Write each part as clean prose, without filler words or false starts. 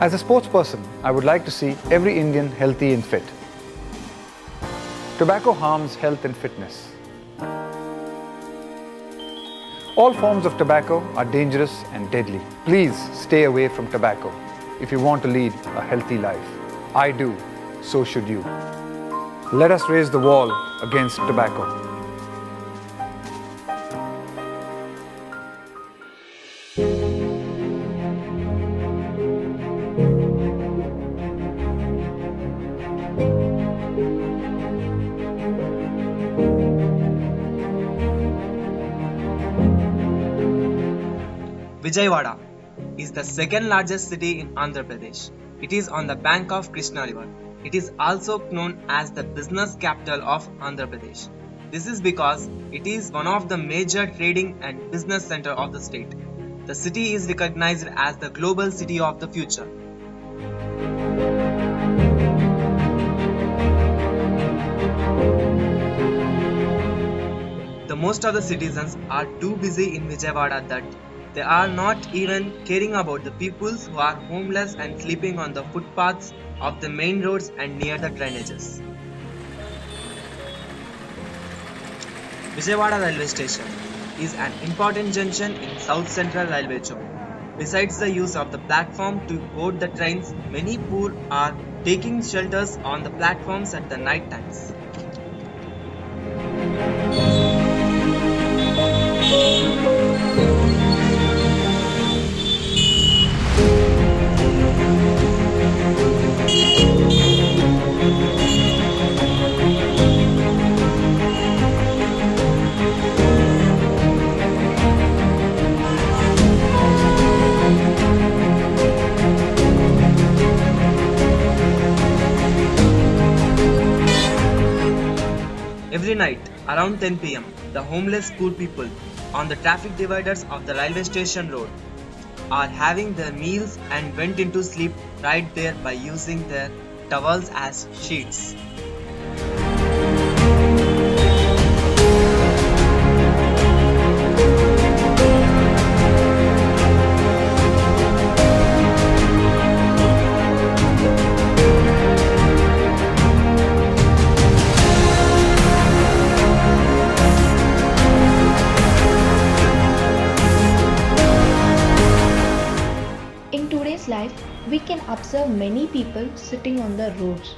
As a sports person, I would like to see every Indian healthy and fit. Tobacco harms health and fitness. All forms of tobacco are dangerous and deadly. Please stay away from tobacco if you want to lead a healthy life. I do, so should you. Let us raise the wall against tobacco. Vijayawada is the second largest city in Andhra Pradesh. It is on the bank of Krishna River. It is also known as the business capital of Andhra Pradesh. This is because it is one of the major trading and business center of the state. The city is recognized as the global city of the future. The most of the citizens are too busy in Vijayawada that they are not even caring about the people who are homeless and sleeping on the footpaths of the main roads and near the drainages. Vijayawada railway station is an important junction in South Central Railway zone. Besides the use of the platform to board the trains, many poor are taking shelters on the platforms at the night times. Every night, around 10 pm, the homeless poor people on the traffic dividers of the railway station road are having their meals and went into sleep right there by using their towels as sheets. In today's life, we can observe many people sitting on the roads.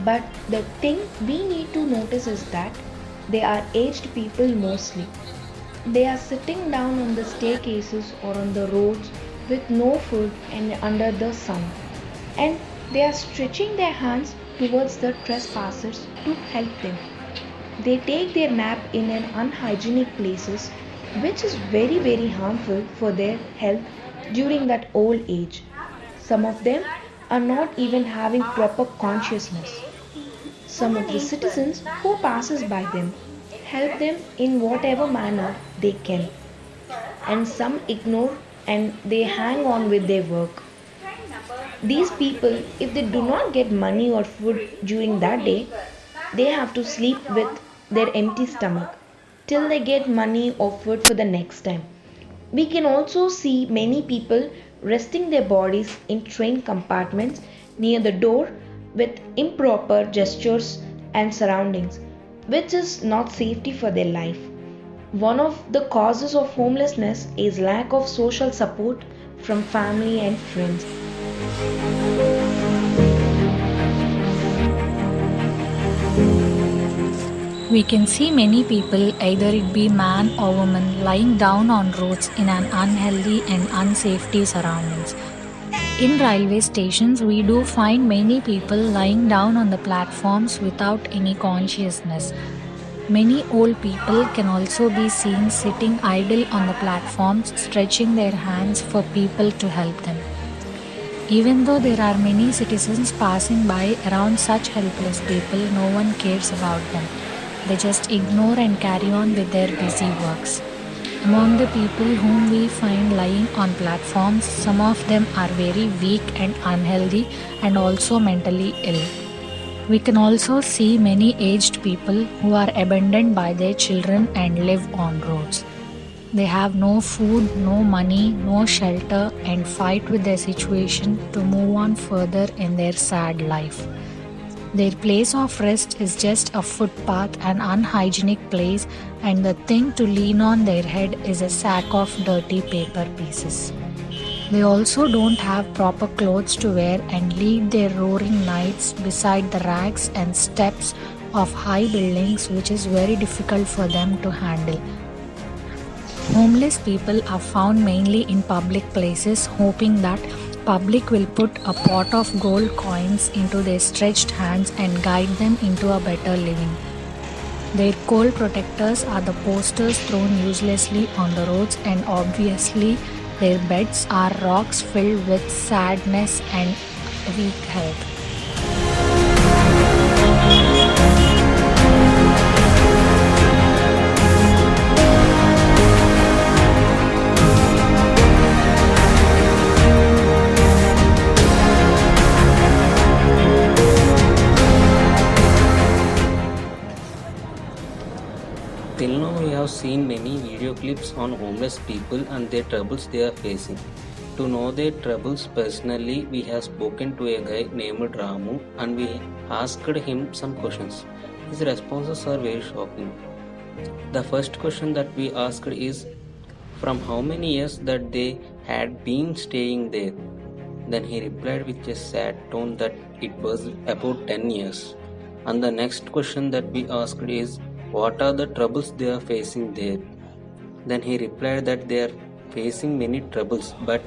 But the thing we need to notice is that they are aged people mostly. They are sitting down on the staircases or on the roads with no food and under the sun. And they are stretching their hands towards the trespassers to help them. They take their nap in an unhygienic places, which is very harmful for their health during that old age. Some of them are not even having proper consciousness. Some of the citizens who passes by them help them in whatever manner they can, and some ignore and they hang on with their work. These people, if they do not get money or food during that day, they have to sleep with their empty stomach till they get money or food for the next time. We can also see many people resting their bodies in train compartments near the door with improper gestures and surroundings, which is not safety for their life. One of the causes of homelessness is lack of social support from family and friends. We can see many people, either it be man or woman, lying down on roads in an unhealthy and unsafety surroundings. In railway stations, we do find many people lying down on the platforms without any consciousness. Many old people can also be seen sitting idle on the platforms, stretching their hands for people to help them. Even though there are many citizens passing by around such helpless people, no one cares about them. They just ignore and carry on with their busy works. Among the people whom we find lying on platforms, some of them are very weak and unhealthy and also mentally ill. We can also see many aged people who are abandoned by their children and live on roads. They have no food, no money, no shelter, and fight with their situation to move on further in their sad life. Their place of rest is just a footpath, an unhygienic place, and the thing to lean on their head is a sack of dirty paper pieces. They also don't have proper clothes to wear and lead their roaring nights beside the racks and steps of high buildings, which is very difficult for them to handle. Homeless people are found mainly in public places, hoping that public will put a pot of gold coins into their stretched hands and guide them into a better living. Their cold protectors are the posters thrown uselessly on the roads, and obviously their beds are rocks filled with sadness and weak health. Till now, we have seen many video clips on homeless people and their troubles they are facing. To know their troubles personally, we have spoken to a guy named Ramu and we asked him some questions. His responses are very shocking. The first question that we asked is from how many years that they had been staying there. Then he replied with a sad tone that it was about 10 years. And the next question that we asked is what are the troubles they are facing there? Then he replied that they are facing many troubles, but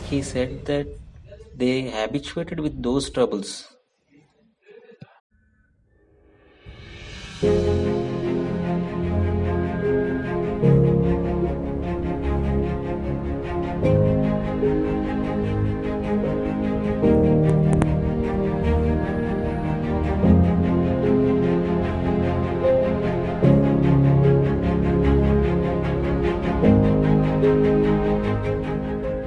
he said that they habituated with those troubles.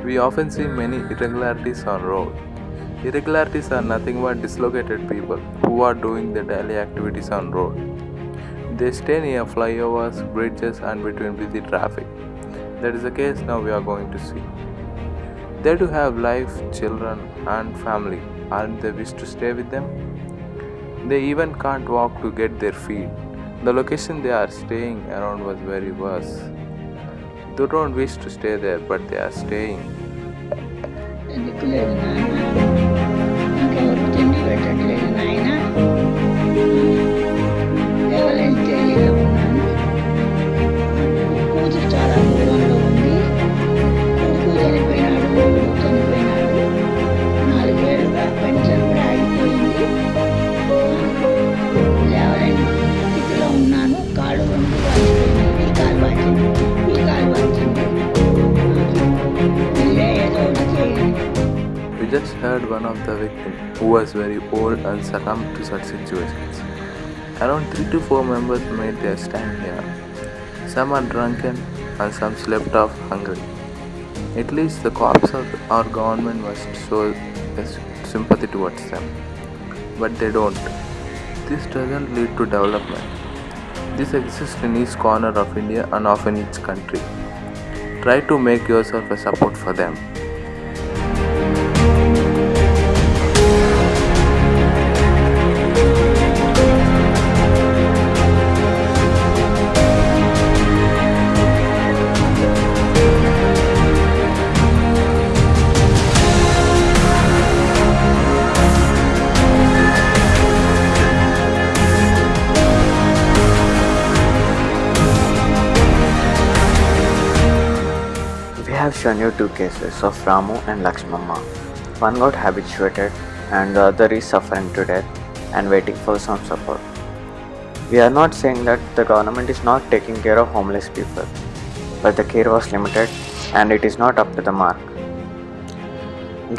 We often see many irregularities on road. Irregularities are nothing but dislocated people who are doing their daily activities on road. They stay near flyovers, bridges and between busy traffic. That is the case now we are going to see. They do have life, children and family. Aren't they wish to stay with them? They even can't walk to get their feed. The location they are staying around was very worse. They don't wish to stay there, but they are staying. దిక్కులేదు నాన్న నాకెవరు తిండి పెట్టట్లేదు నాయన ఎవరైనా తెలియలో ఉన్నాను కూతురు చాలా దూరంలో ఉంది కొడుకు చనిపోయినాడు కొడుకు చనిపోయినాడు 4 ఏళ్ళుగా పెన్షన్ కూడా ఆగిపోయింది లేవలేని స్థితిలో ఉన్నాను కాళ్ళు రెండు వాచిపోయినాయి ఈ కాలు వాచింది ఈ కాలు వాచింది మీరే ఏదో ఒకటి చేయండి. We just heard one of the victims who was very old and succumbed to such situations. Around 3 to 4 members made their stand here. Some are drunken and some slept off hungry. At least the cops of our government must show sympathy towards them. But they don't. This doesn't lead to development. This exists in each corner of India and often each country. Try to make yourself a support for them. We have shown you 2 cases of Ramu and Lakshmamma. One got habituated and the other is suffering to death and waiting for some support. We are not saying that the government is not taking care of homeless people, but the care was limited and it is not up to the mark.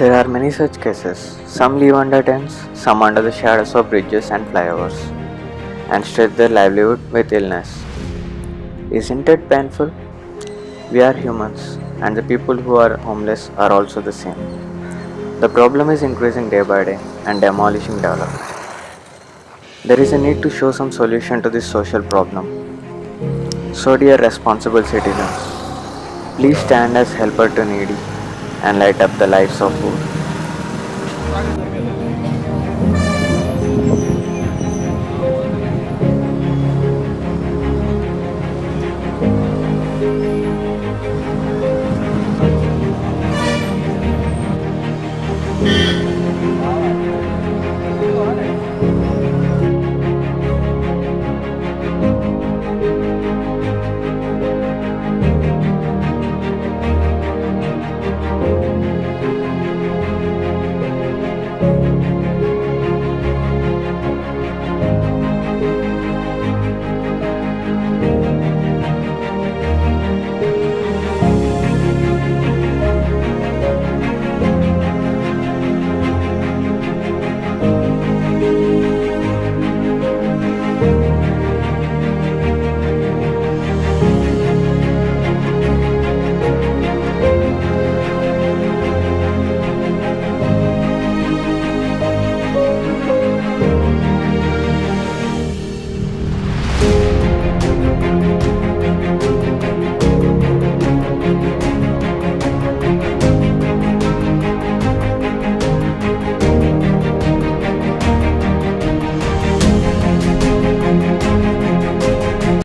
There are many such cases. Some live under tents, some under the shadows of bridges and flyovers, and stretch their livelihood with illness. Isn't it painful? We are humans, and the people who are homeless are also the same. The problem is increasing day by day and demolishing development. There is a need to show some solution to this social problem. So dear responsible citizens, Please stand as helper to needy and light up the lives of both.